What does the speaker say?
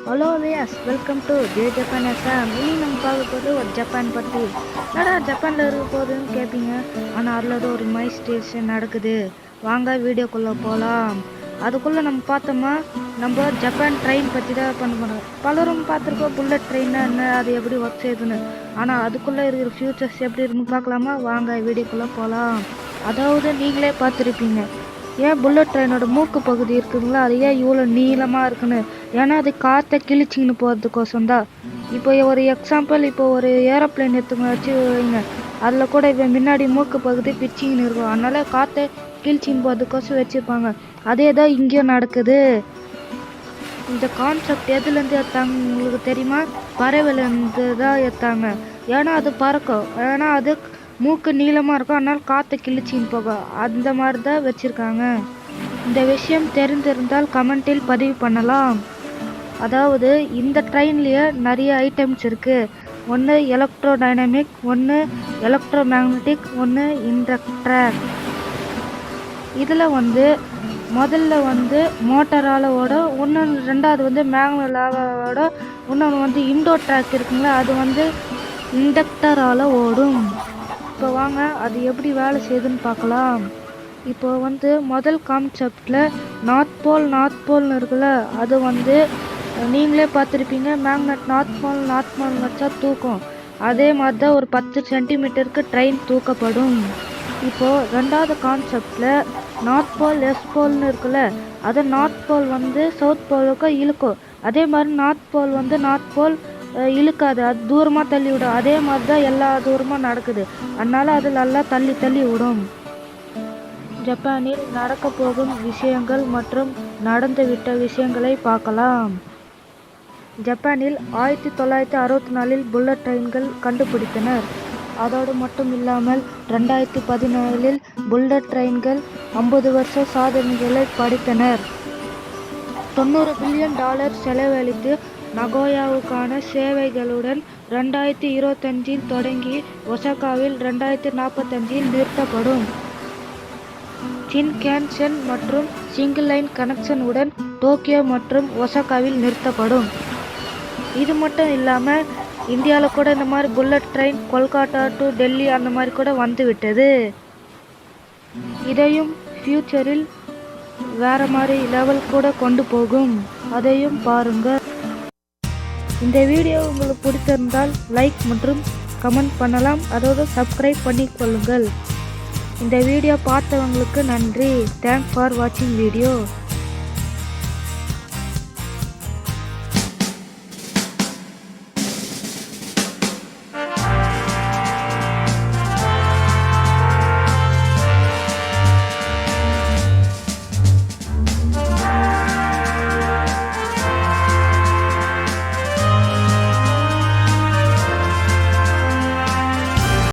Hello Vyas, welcome to Japan SM. இனி நம்ம பார்க்க போது ஒரு ஜப்பான் பற்றி. என்னடா ஜப்பானில் இருக்க போகுதுன்னு கேட்பீங்க. ஆனால் அதில் ஒரு மை ஸ்டேஷன் நடக்குது. வாங்க வீடியோக்குள்ளே போகலாம். அதுக்குள்ளே நம்ம பார்த்தோமா, நம்ம ஜப்பான் ட்ரெயின் பற்றி தான் பண்ண போகிறோம். பலரும் பார்த்துருக்கோம் புல்லட் ட்ரெயின்னா என்ன, அது எப்படி ஒர்க் செய்யுதுன்னு. ஆனால் அதுக்குள்ளே இருக்கிற ஃபியூச்சர்ஸ் எப்படி இருக்குன்னு பார்க்கலாமா? வாங்க வீடியோக்குள்ளே போகலாம். அதாவது நீங்களே பார்த்துருப்பீங்க, ஏன் புல்லட் ட்ரெயினோட மூக்கு பகுதி இருக்குங்களா, அது ஏன் இவ்வளோ நீளமாக இருக்குன்னு. ஏன்னா அது காற்றை கிழிச்சிங்கன்னு போகிறதுக்கோசம் தான். இப்போ ஒரு எக்ஸாம்பிள், இப்போ ஒரு ஏரோப்ளைன் எடுத்துங்க வச்சு வைங்க, அதில் கூட இப்போ முன்னாடி மூக்கு பகுதி பிச்சிங்கன்னு இருக்கும். அதனால காற்றை கிழிச்சின்னு போகிறதுக்கோசம் வச்சுருப்பாங்க. அதே தான் இங்கேயும் நடக்குது. இந்த கான்செப்ட் எதுலேருந்து எடுத்தாங்க உங்களுக்கு தெரியுமா? பறவைலேருந்து தான் எடுத்தாங்க. ஏன்னா அது பறக்கும், ஏன்னா அது மூக்கு நீளமாக இருக்கும், அதனால் காற்றை கிழிச்சின்னு போகும். அந்த மாதிரி தான் வச்சுருக்காங்க. இந்த விஷயம் தெரிந்திருந்தால் கமெண்டில் பதிவு பண்ணலாம். அதாவது இந்த ட்ரெயின்லேயே நிறைய ஐட்டம்ஸ் இருக்குது. ஒன்று எலக்ட்ரோ டைனமிக், ஒன்று எலக்ட்ரோ மேக்னட்டிக், ஒன்று இன்டக்ட்ராக். இதில் முதல்ல மோட்டரால் ஓடும், இன்னொன்று ரெண்டாவது மேக்னலாவோட, இன்னொன்று இண்டோ ட்ராக் இருக்குங்களா, அது இண்டக்டரால் ஓடும். இப்போ வாங்க அது எப்படி வேலை செய்யுதுன்னு பார்க்கலாம். இப்போ முதல் கான்செப்டில் நார்த் போல்னு இருக்குல்ல, அது நீங்களே பார்த்துருப்பீங்க. மேக்னெட் நார்த் போல் வச்சா தூக்கும். அதே மாதிரி தான் ஒரு 10 சென்டிமீட்டருக்கு ட்ரெயின் தூக்கப்படும். இப்போது ரெண்டாவது கான்செப்டில் நார்த் போல் எஸ் போல்னு இருக்குல்ல, அது நார்த் போல் சவுத் போலுக்கு இழுக்கும். அதே மாதிரி நார்த் போல் இழுக்காது, அது தூரமாக தள்ளி விடும். அதே மாதிரி தான் எல்லா தூரமாக நடக்குது. அதனால அது நல்லா தள்ளி விடும். ஜப்பானில் நடக்க போகும் விஷயங்கள் மற்றும் நடந்துவிட்ட விஷயங்களை பார்க்கலாம். ஜப்பானில் 1964 புல்லட் ட்ரெயின்கள் கண்டுபிடித்தனர். அதோடு மட்டும் இல்லாமல் 2014 புல்லட் ட்ரெயின்கள் 50 வருஷ சாதனைகளை படைத்தனர். $90 பில்லியன் செலவழித்து நகோயாவுக்கான சேவைகளுடன் 2025 தொடங்கி ஒசாகாவில் 2045 நிறுத்தப்படும். சின்கேன்சென் மற்றும் சிங்கிள் லைன் கனெக்ஷன் உடன் டோக்கியோ மற்றும் ஒசாகாவில் நிறுத்தப்படும். இது மட்டும் இல்லாமல் இந்தியாவில் கூட இந்த மாதிரி bullet train Kolkata to Delhi அந்த மாதிரி கூட வந்துவிட்டது. இதையும் ஃபியூச்சரில் வேறு மாதிரி லெவல் கூட கொண்டு போகும். அதையும் பாருங்கள். இந்த வீடியோ உங்களுக்கு பிடித்திருந்தால் லைக் மற்றும் கமெண்ட் பண்ணலாம். அதோடு சப்ஸ்கிரைப் பண்ணிக்கொள்ளுங்கள். இந்த வீடியோ பார்த்தவங்களுக்கு நன்றி. தேங்க்ஸ் ஃபார் வாட்சிங் வீடியோ.